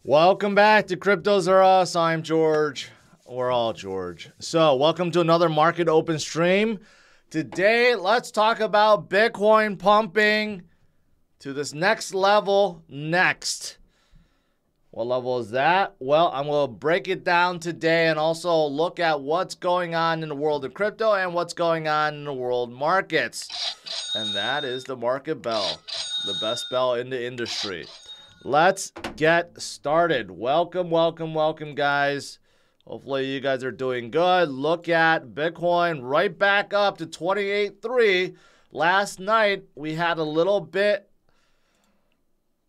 Welcome back to CryptosRus. I'm George. We're all George. So, welcome to another market open stream. Today, let's talk about Bitcoin pumping to this next level next. What level is that? Well, I'm going to break it down today and also look at what's going on in the world of crypto and what's going on in the world markets. And that is the market bell, the best bell in the industry. Let's get started. Welcome, guys. Hopefully you guys are doing good. Look at Bitcoin right back up to 28.3. Last night we had a little bit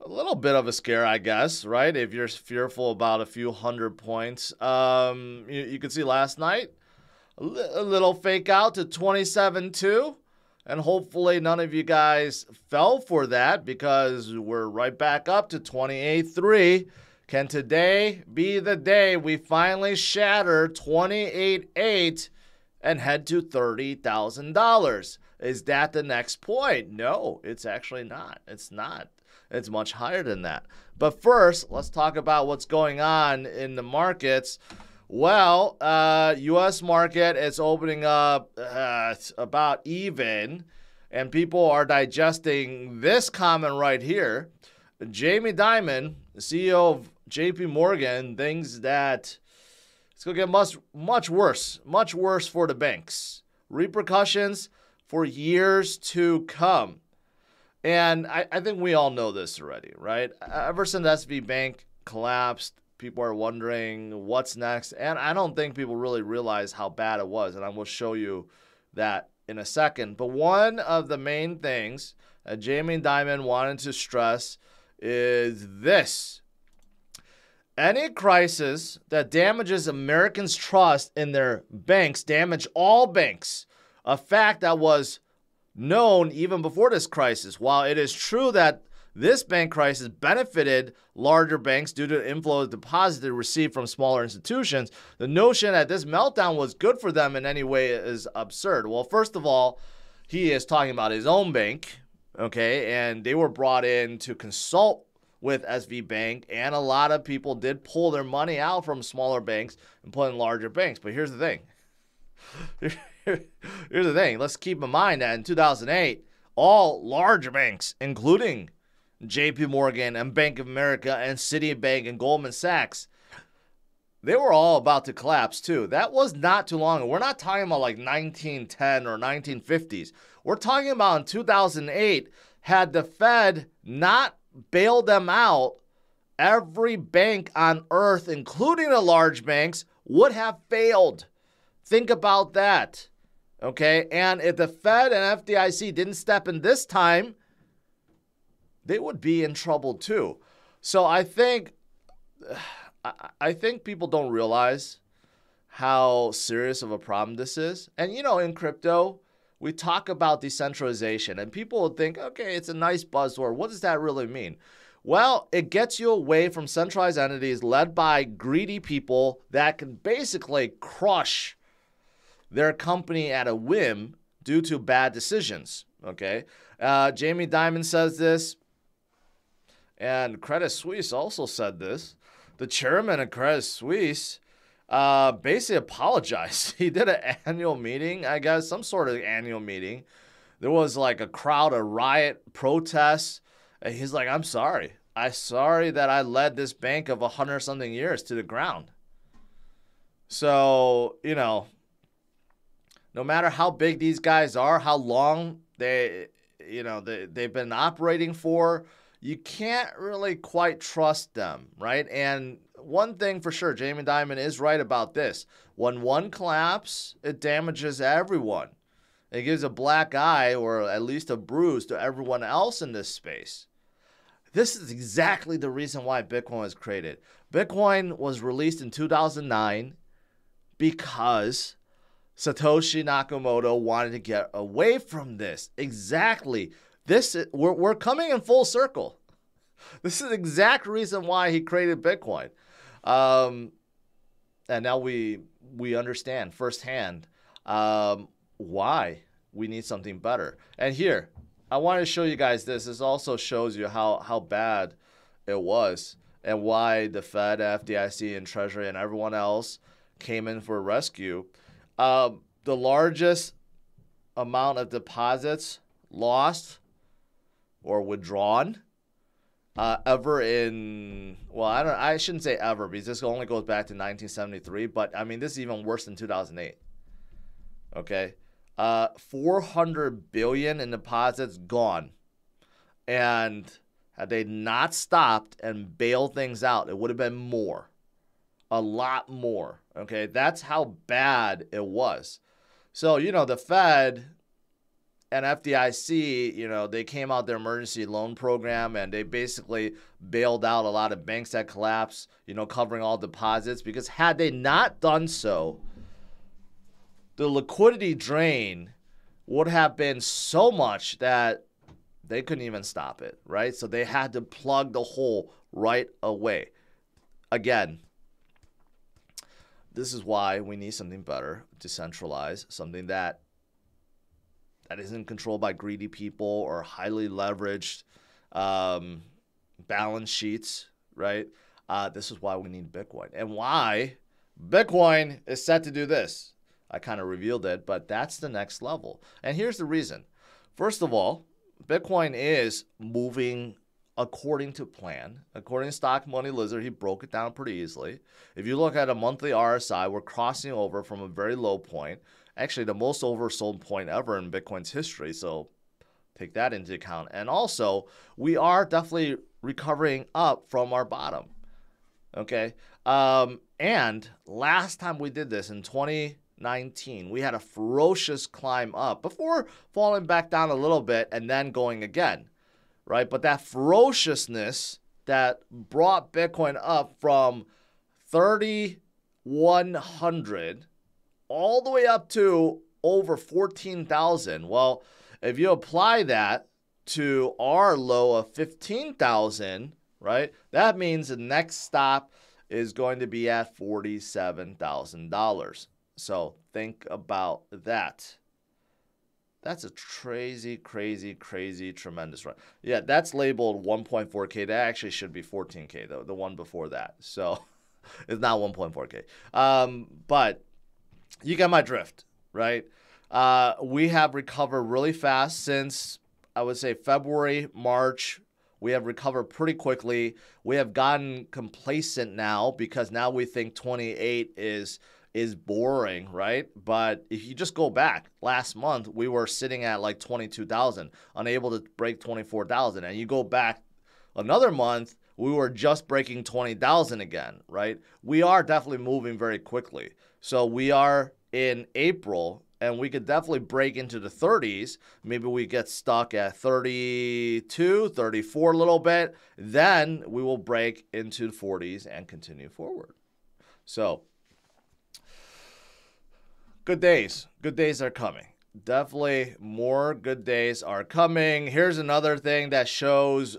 of a scare, I guess, right? If you're fearful about a few hundred points. You can see last night a little fake out to 27.2. And hopefully none of you guys fell for that because we're right back up to 28.3. Can today be the day we finally shatter 28.8 and head to $30,000? Is that the next point? No, it's actually not. It's not. It's much higher than that. But first, let's talk about what's going on in the markets. Well, U.S. market is opening up about even, and people are digesting this comment right here. Jamie Dimon, the CEO of J.P. Morgan, thinks that it's going to get much worse for the banks. Repercussions for years to come. And I think we all know this already, right? Ever since SVB Bank collapsed, people are wondering what's next, and I don't think people really realize how bad it was, and I will show you that in a second. But one of the main things that Jamie Dimon wanted to stress is this. Any crisis that damages Americans' trust in their banks damage all banks, a fact that was known even before this crisis. While it is true that this bank crisis benefited larger banks due to the inflow of deposits they received from smaller institutions, the notion that this meltdown was good for them in any way is absurd. Well, first of all, he is talking about his own bank, okay, and they were brought in to consult with SVB Bank, and a lot of people did pull their money out from smaller banks and put in larger banks. But here's the thing. Here's the thing. Let's keep in mind that in 2008, all large banks, including J.P. Morgan and Bank of America and Citibank and Goldman Sachs, they were all about to collapse too. That was not too long ago. We're not talking about like 1910 or 1950s. We're talking about in 2008, had the Fed not bailed them out, every bank on earth, including the large banks, would have failed. Think about that, okay? And if the Fed and FDIC didn't step in this time, they would be in trouble too. So I think people don't realize how serious of a problem this is. And you know, in crypto, we talk about decentralization, and people will think, okay, it's a nice buzzword. What does that really mean? Well, it gets you away from centralized entities led by greedy people that can basically crush their company at a whim due to bad decisions, okay? Jamie Dimon says this, and Credit Suisse also said this. The chairman of Credit Suisse basically apologized. He did an annual meeting, I guess, some sort of annual meeting. There was like a crowd, a riot, protests, and he's like, I'm sorry. I'm sorry that I led this bank of 100-something years to the ground. So, you know, no matter how big these guys are, how long they've been operating for, you can't really quite trust them, right? And one thing for sure, Jamie Dimon is right about this. When one collapses, it damages everyone. It gives a black eye or at least a bruise to everyone else in this space. This is exactly the reason why Bitcoin was created. Bitcoin was released in 2009 because Satoshi Nakamoto wanted to get away from this. Exactly. We're coming in full circle. This is the exact reason why he created Bitcoin. And now we understand firsthand why we need something better. And here, I want to show you guys this. This also shows you how bad it was. and why the Fed, FDIC, and Treasury and everyone else came in for a rescue. The largest amount of deposits lost or withdrawn ever in, well, I shouldn't say ever, because this only goes back to 1973, but I mean, this is even worse than 2008. Okay, 400 billion in deposits gone. And had they not stopped and bailed things out, it would have been more, a lot more. Okay, that's how bad it was. So, you know, the Fed and FDIC, you know, they came out their emergency loan program and they basically bailed out a lot of banks that collapsed, you know, covering all deposits, because had they not done so, the liquidity drain would have been so much that they couldn't even stop it, right? So they had to plug the hole right away. Again, this is why we need something better, decentralized, something that isn't controlled by greedy people or highly leveraged balance sheets, right? This is why we need Bitcoin, and why Bitcoin is set to do this. I kind of revealed it, but that's the next level. And here's the reason. First of all, Bitcoin is moving according to plan. According to Stock Money Lizard, he broke it down pretty easily. If you look at a monthly RSI, we're crossing over from a very low point. Actually, the most oversold point ever in Bitcoin's history. So take that into account. And also, we are definitely recovering up from our bottom. Okay. And last time we did this in 2019, we had a ferocious climb up before falling back down a little bit and then going again, right? But that ferociousness that brought Bitcoin up from 3,100 all the way up to over 14,000. Well, if you apply that to our low of 15,000, right, that means the next stop is going to be at $47,000. So think about that. That's a crazy, tremendous run. Yeah, that's labeled 1.4K. That actually should be 14K, though, the one before that. So it's not 1.4K. But you get my drift, right? We have recovered really fast since, I would say, February, March. We have recovered pretty quickly. We have gotten complacent now because now we think 28 is boring, right? But if you just go back, last month, we were sitting at like 22,000, unable to break 24,000. And you go back another month, we were just breaking 20,000 again, right? We are definitely moving very quickly. So we are in April, and we could definitely break into the 30s. Maybe we get stuck at 32, 34 a little bit. Then we will break into the 40s and continue forward. So good days are coming. Definitely more good days are coming. Here's another thing that shows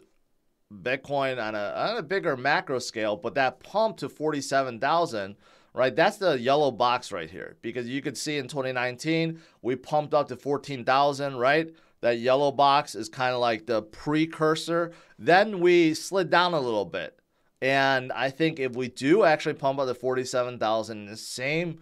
Bitcoin on a bigger macro scale, but that pump to 47,000, right? That's the yellow box right here, because you could see in 2019, we pumped up to 14,000, right? That yellow box is kind of like the precursor. Then we slid down a little bit. And I think if we do actually pump up to 47,000 in the same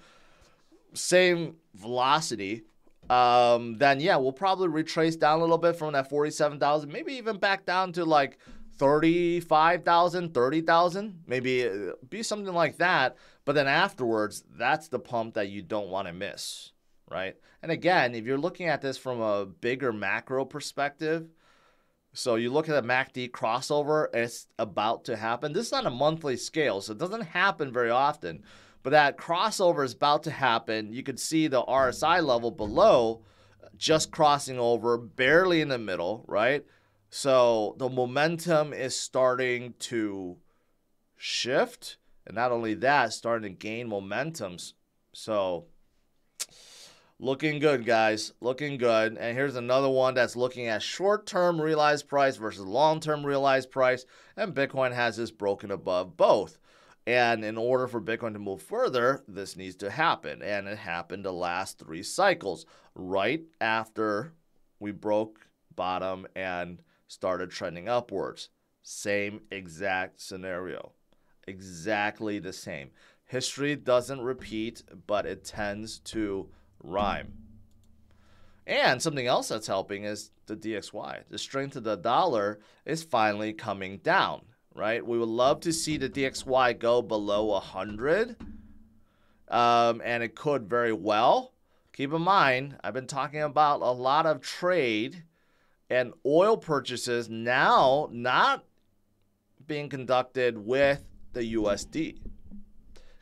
velocity, then yeah, we'll probably retrace down a little bit from that 47,000, maybe even back down to like 35,000, 30,000, maybe be something like that. But then afterwards, that's the pump that you don't want to miss, right? And again, if you're looking at this from a bigger macro perspective, so you look at the MACD crossover, it's about to happen. This is on a monthly scale, so it doesn't happen very often. But that crossover is about to happen. You could see the RSI level below just crossing over, barely in the middle, right? So the momentum is starting to shift. And not only that, starting to gain momentum. So looking good, guys. Looking good. And here's another one that's looking at short-term realized price versus long-term realized price. And Bitcoin has this broken above both. And in order for Bitcoin to move further, this needs to happen. And it happened the last 3 cycles, right after we broke bottom and started trending upwards. Same exact scenario. Exactly the same. History doesn't repeat, but it tends to rhyme. And something else that's helping is the DXY. The strength of the dollar is finally coming down, right? We would love to see the DXY go below 100, and it could very well. Keep in mind, I've been talking about a lot of trade and oil purchases now not being conducted with the USD.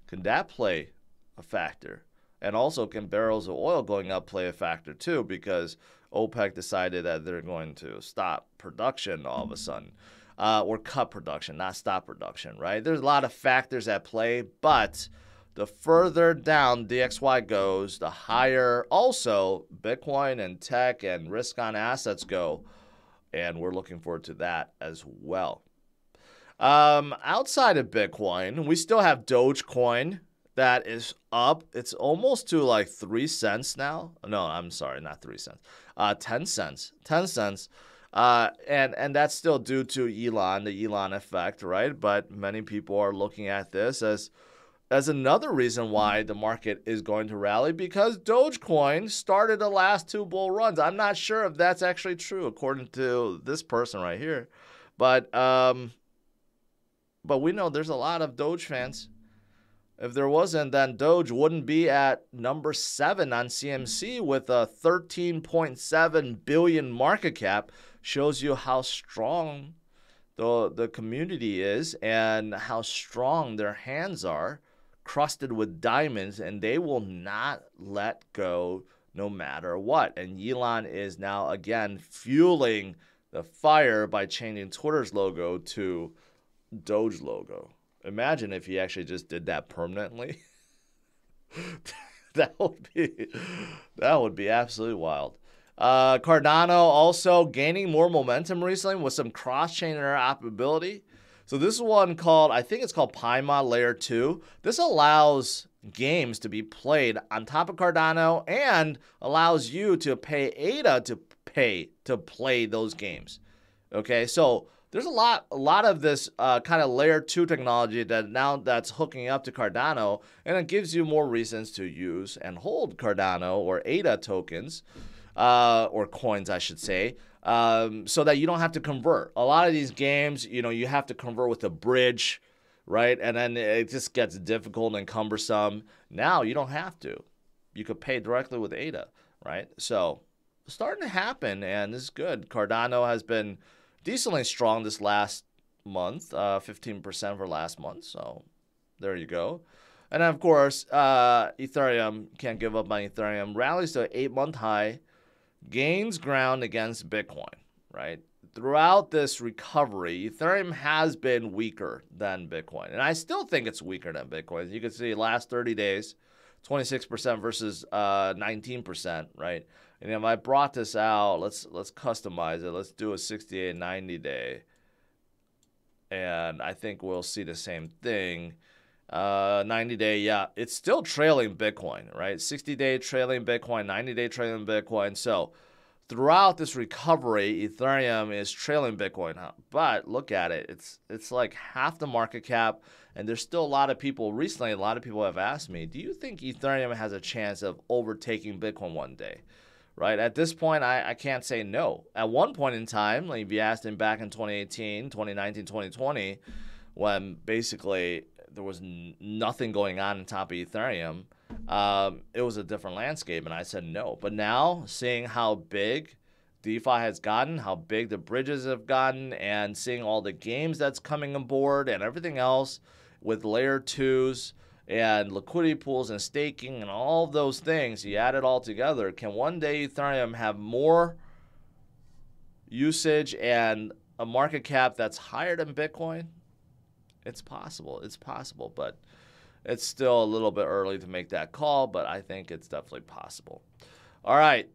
Can that play a factor? And also, can barrels of oil going up play a factor too? Because OPEC decided that they're going to stop production all of a sudden, or cut production, not stop production, right? There's a lot of factors at play, but the further down DXY goes, the higher also Bitcoin and tech and risk on assets go. And we're looking forward to that as well. Outside of Bitcoin, we still have Dogecoin that is up. It's almost to like 3 cents now. No, I'm sorry, not 3 cents. 10 cents. 10 cents. And that's still due to Elon, the Elon effect, right? But many people are looking at this as another reason why the market is going to rally, because Dogecoin started the last 2 bull runs. I'm not sure if that's actually true according to this person right here. But we know there's a lot of Doge fans. If there wasn't, then Doge wouldn't be at number 7 on CMC with a 13.7 billion market cap. Shows you how strong the community is and how strong their hands are, crusted with diamonds, and they will not let go no matter what. And Elon is now again fueling the fire by changing Twitter's logo to Doge logo. Imagine if he actually just did that permanently. that would be absolutely wild. Cardano also gaining more momentum recently with some cross-chain interoperability. So this is one called, I think it's called PiMod Layer 2. This allows games to be played on top of Cardano and allows you to pay ADA to play those games. Okay, so there's a lot of this kind of layer 2 technology that's hooking up to Cardano, and it gives you more reasons to use and hold Cardano or ADA tokens, or coins, I should say, so that you don't have to convert. A lot of these games, you have to convert with a bridge, right? And then it just gets difficult and cumbersome. Now you don't have to. You could pay directly with ADA, right? So it's starting to happen, and this is good. Cardano has been decently strong this last month, 15% for last month. So there you go. And then, of course, Ethereum, can't give up on Ethereum, rallies to an 8-month high, gains ground against Bitcoin, right? Throughout this recovery, Ethereum has been weaker than Bitcoin. And I still think it's weaker than Bitcoin. You can see last 30 days, 26% versus 19%, right? And if I brought this out, let's customize it. Let's do a 68, 90 day. And I think we'll see the same thing. 90 day, yeah, it's still trailing Bitcoin, right? 60-day trailing Bitcoin, 90-day trailing Bitcoin. So throughout this recovery, Ethereum is trailing Bitcoin. But look at it. It's like half the market cap. And there's still a lot of people, recently, a lot of people have asked me, do you think Ethereum has a chance of overtaking Bitcoin one day? Right? At this point, I can't say no. At one point in time, like if you asked him back in 2018, 2019, 2020, when basically there was nothing going on top of Ethereum, it was a different landscape, and I said no. But now, seeing how big DeFi has gotten, how big the bridges have gotten, and seeing all the games that's coming on board and everything else with layer 2s, and liquidity pools and staking and all of those things, you add it all together, can one day Ethereum have more usage and a market cap that's higher than Bitcoin? It's possible. It's possible, but it's still a little bit early to make that call, but I think it's definitely possible. All right.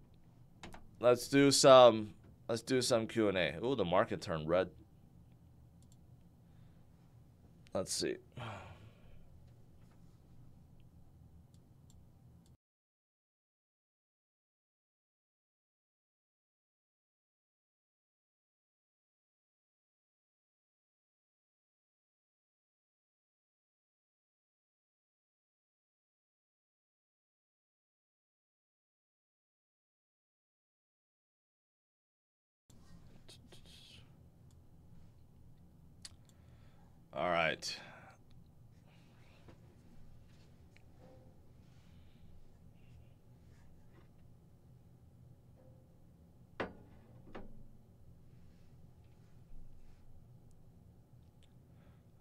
Let's do some Q&A. Ooh, the market turned red. Let's see. right.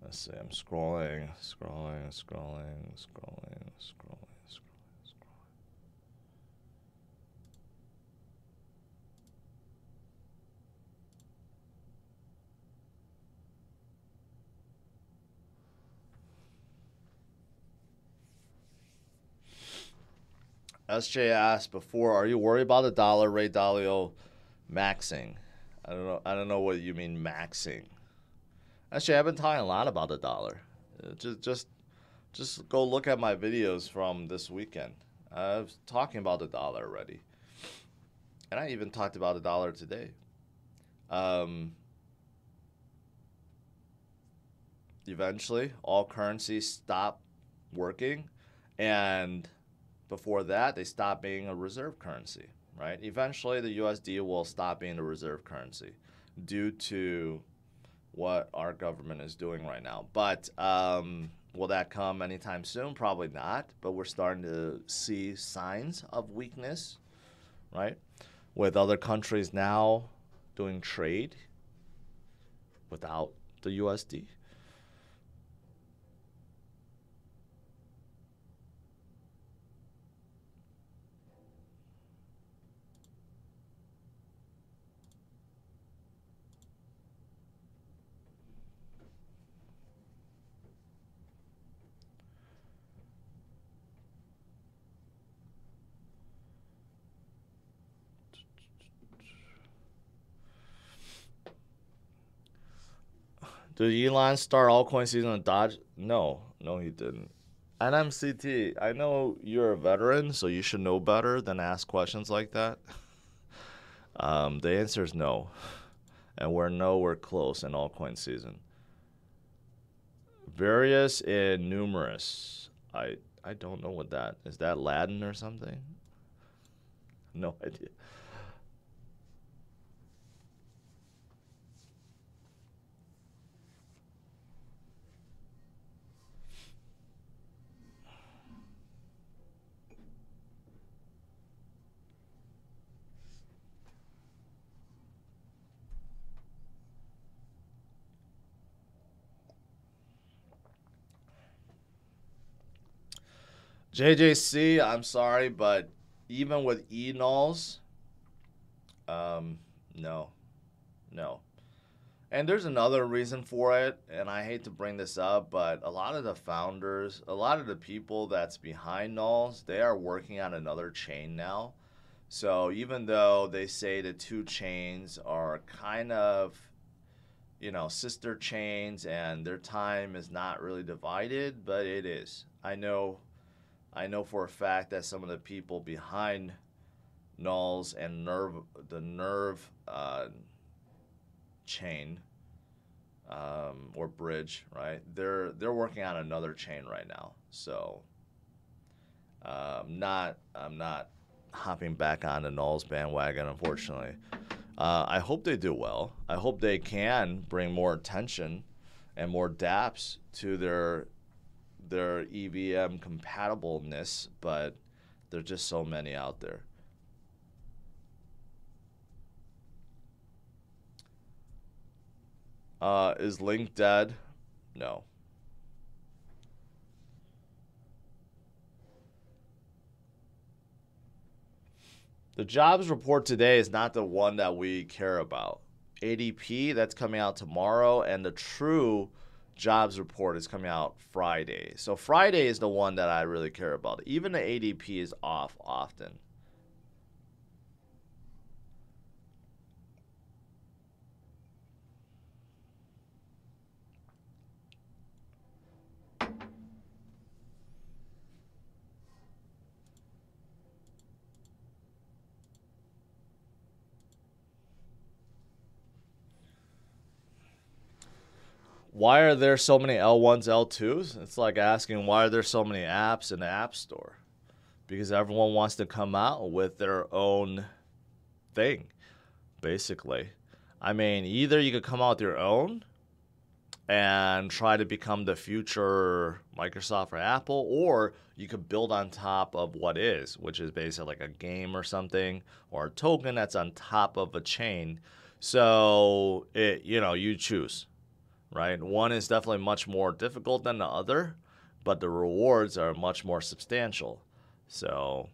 Let's see, I'm scrolling. SJ asked before, are you worried about the dollar, Ray Dalio maxing? I don't know what you mean maxing. Actually, I've been talking a lot about the dollar. Just go look at my videos from this weekend. I was talking about the dollar already. And I even talked about the dollar today. Eventually, all currencies stop working. And before that, they stop being a reserve currency, right? Eventually, the USD will stop being a reserve currency due to what our government is doing right now. But will that come anytime soon? Probably not. But we're starting to see signs of weakness, right? With other countries now doing trade without the USD. Did Elon start altcoin season on Doge? No, he didn't. NMCT, I know you're a veteran, so you should know better than ask questions like that. The answer is no. And we're nowhere close in altcoin season. Various and numerous. I don't know what that is. That Latin or something? No idea. JJC, I'm sorry, but even with e-nulls, no. And there's another reason for it, and I hate to bring this up, but a lot of the founders, a lot of the people that's behind nulls, they are working on another chain now. So even though they say the two chains are kind of, sister chains and their time is not really divided, but it is. I know for a fact that some of the people behind nulls and the nerve chain or bridge, right? They're working on another chain right now. So I'm not hopping back on the nulls bandwagon, unfortunately. I hope they do well. I hope they can bring more attention and more dApps to their EVM compatibleness, but there's just so many out there. Is Link dead? No. The jobs report today is not the one that we care about. ADP, that's coming out tomorrow, and the true jobs report is coming out Friday. So Friday is the one that I really care about. Even the ADP is off often. Why are there so many L1s, L2s? It's like asking why are there so many apps in the App Store? Because everyone wants to come out with their own thing, basically. I mean, either you could come out with your own and try to become the future Microsoft or Apple, or you could build on top of what is, which is basically like a game or something, or a token that's on top of a chain. So you choose, right? One is definitely much more difficult than the other, but the rewards are much more substantial. So,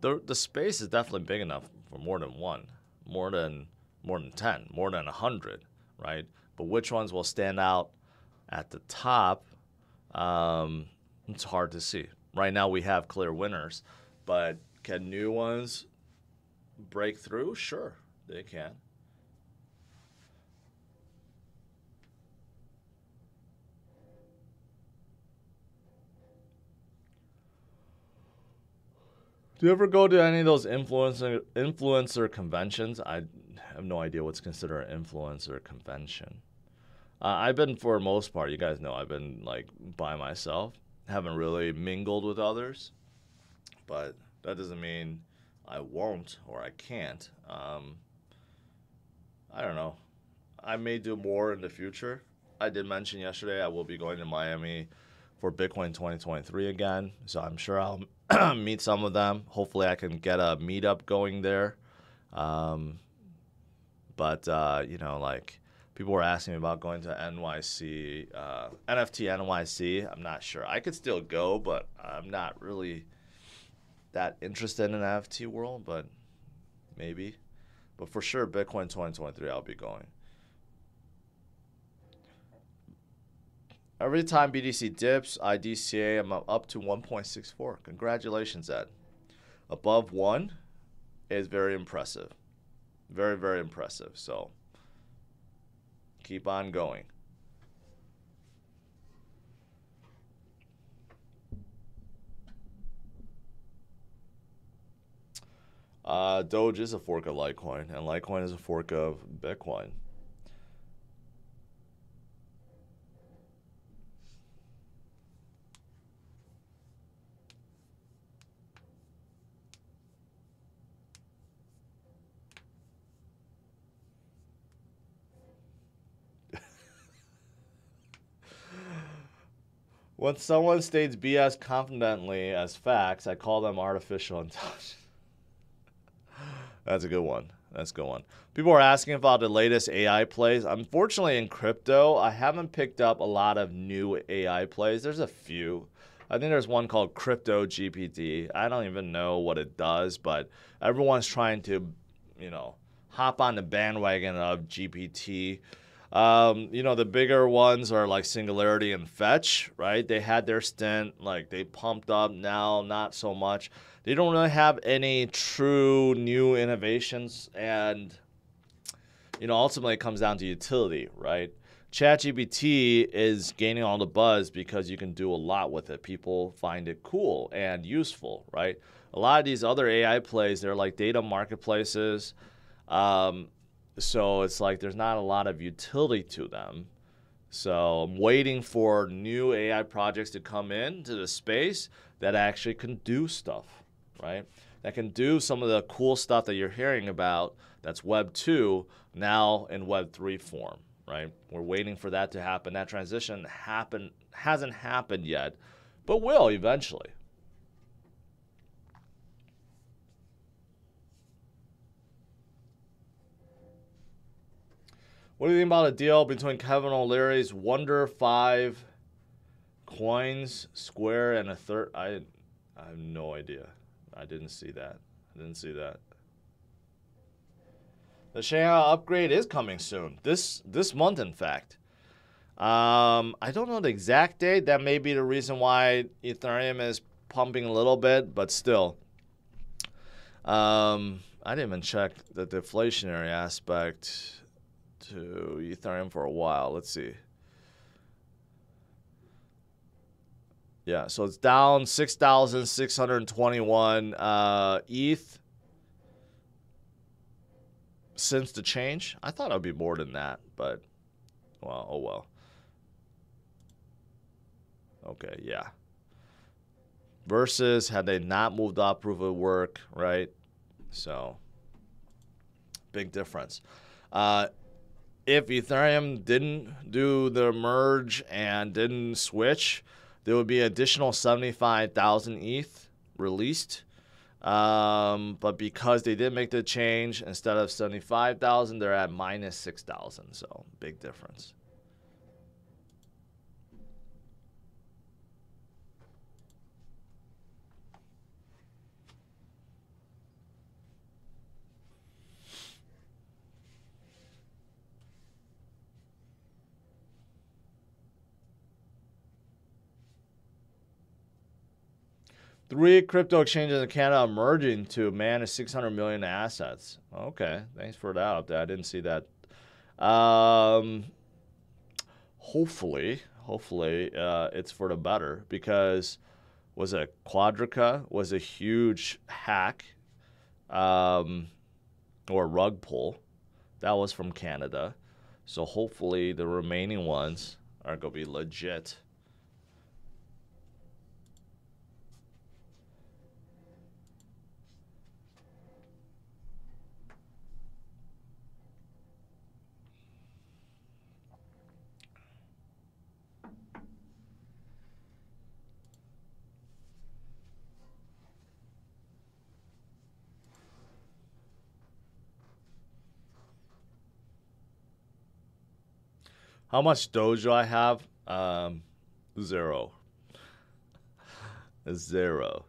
the space is definitely big enough for more than one, more than 10, more than 100, right? But which ones will stand out at the top? It's hard to see. Right now we have clear winners, but can new ones break through? Sure, they can. Do you ever go to any of those influencer conventions? I have no idea what's considered an influencer convention. I've been, for the most part, you guys know, I've been like by myself. Haven't really mingled with others. But that doesn't mean I won't or I can't. I don't know. I may do more in the future. I did mention yesterday I will be going to Miami for Bitcoin 2023 again. So I'm sure I'll meet some of them. Hopefully I can get a meetup going there. Like people were asking me about going to NYC, NFT NYC. I'm not sure. I could still go, but I'm not really that interested in the NFT world, but maybe. But for sure, Bitcoin 2023, I'll be going. Every time BTC dips, IDCA, I'm up to 1.64. Congratulations, Ed. Above 1 is very impressive. Very, very impressive. So keep on going. Doge is a fork of Litecoin, and Litecoin is a fork of Bitcoin. When someone states BS confidently as facts, I call them artificial intelligence. That's a good one. That's a good one. People are asking about the latest AI plays. Unfortunately, in crypto, I haven't picked up a lot of new AI plays. There's a few. I think there's one called CryptoGPT. I don't even know what it does, but everyone's trying to, hop on the bandwagon of GPT. The bigger ones are like Singularity and Fetch, right? They had their stint, like they pumped up, now not so much. They don't really have any true new innovations, and ultimately it comes down to utility, right? ChatGPT is gaining all the buzz because you can do a lot with it. People find it cool and useful, right? A lot of these other AI plays, they're like data marketplaces. So it's like there's not a lot of utility to them. So I'm waiting for new AI projects to come into the space that actually can do stuff, right? That can do some of the cool stuff that you're hearing about that's Web 2 now in Web 3 form, right? We're waiting for that to happen. That transition hasn't happened yet, but will eventually. What do you think about a deal between Kevin O'Leary's Wonder 5 coins, Square, and a third? I have no idea. I didn't see that. The Shanghai upgrade is coming soon. This month, in fact. I don't know the exact date. That may be the reason why Ethereum is pumping a little bit, but still. I didn't even check the deflationary aspect to Ethereum for a while. Let's see. Yeah, so it's down 6,621 ETH since the change. I thought it would be more than that, but well, oh well. Okay, yeah. Versus had they not moved off proof of work, right? So big difference. if Ethereum didn't do the merge and didn't switch, there would be additional 75,000 ETH released. But because they did make the change, instead of 75,000, they're at minus 6,000. So big difference. Three crypto exchanges in Canada merging to manage 600 million assets. Okay, thanks for that update. I didn't see that. Hopefully, it's for the better, because was it Quadrica was a huge hack, or rug pull. That was from Canada. So hopefully the remaining ones are going to be legit. How much Doge do I have? 0. 0.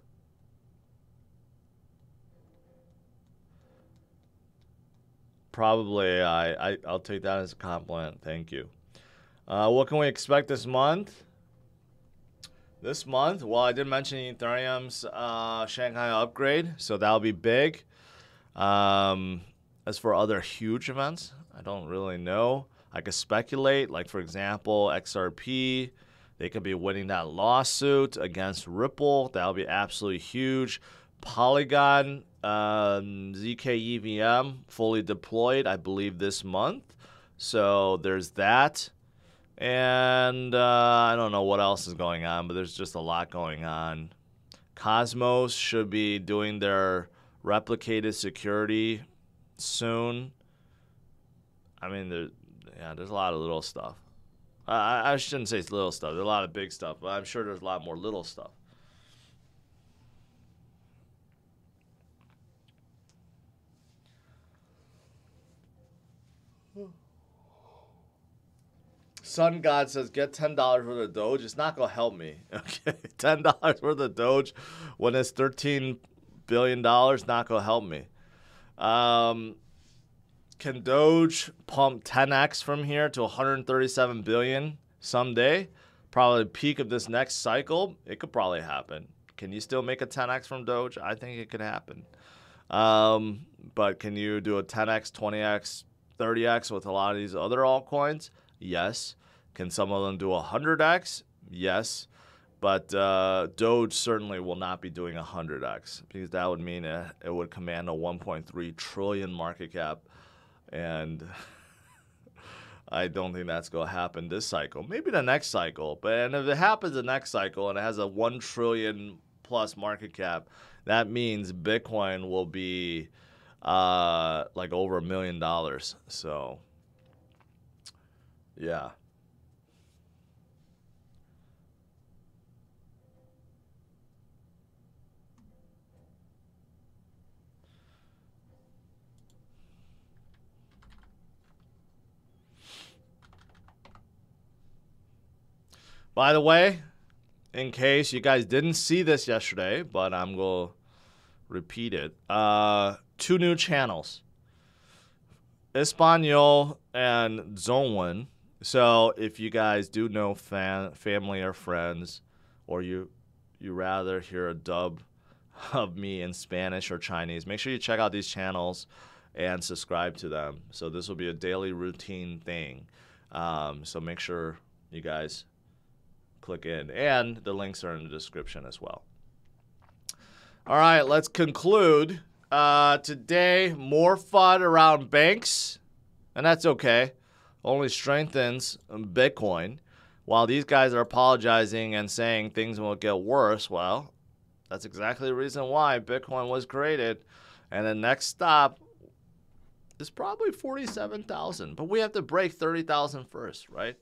Probably I'll take that as a compliment. Thank you. What can we expect this month? This month, well, I did mention Ethereum's Shanghai upgrade, so that'll be big. As for other huge events, I don't really know. I could speculate, like, for example, XRP. They could be winning that lawsuit against Ripple. That'll be absolutely huge. Polygon, ZK EVM, fully deployed, I believe, this month. So there's that. And I don't know what else is going on, but there's just a lot going on. Cosmos should be doing their replicated security soon. I mean, there's a lot of little stuff. I shouldn't say it's little stuff. There's a lot of big stuff, but I'm sure there's a lot more little stuff. Sun God says, get $10 worth of Doge. It's not going to help me. Okay, $10 worth of Doge when it's $13 billion, not going to help me. Can Doge pump 10x from here to 137 billion someday? Probably peak of this next cycle. It could probably happen. Can you still make a 10x from Doge? I think it could happen. But can you do a 10x, 20x, 30x with a lot of these other altcoins? Yes. Can some of them do 100x? Yes. But Doge certainly will not be doing 100x, because that would mean it would command a 1.3 trillion market cap. And I don't think that's going to happen this cycle. Maybe the next cycle. But if it happens the next cycle and it has a 1 trillion plus market cap, that means Bitcoin will be like over $1 million. So, yeah. By the way, in case you guys didn't see this yesterday, but I'm going to repeat it. 2 new channels, Espanol and Zongwen. So if you guys do know family or friends, or you rather hear a dub of me in Spanish or Chinese, make sure you check out these channels and subscribe to them. So this will be a daily routine thing. So make sure you guys click in, and the links are in the description as well. All right, let's conclude. Today, more FUD around banks, and that's okay. Only strengthens Bitcoin. While these guys are apologizing and saying things will get worse, well, that's exactly the reason why Bitcoin was created. And the next stop is probably 47,000, but we have to break 30,000 first, right?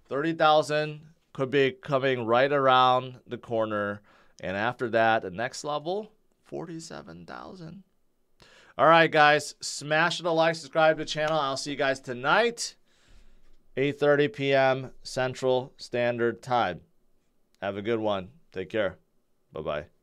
30,000 could be coming right around the corner, and after that, the next level, 47,000. All right, guys, smash the like, subscribe to the channel. I'll see you guys tonight, 8:30 p.m. Central Standard Time. Have a good one. Take care. Bye-bye.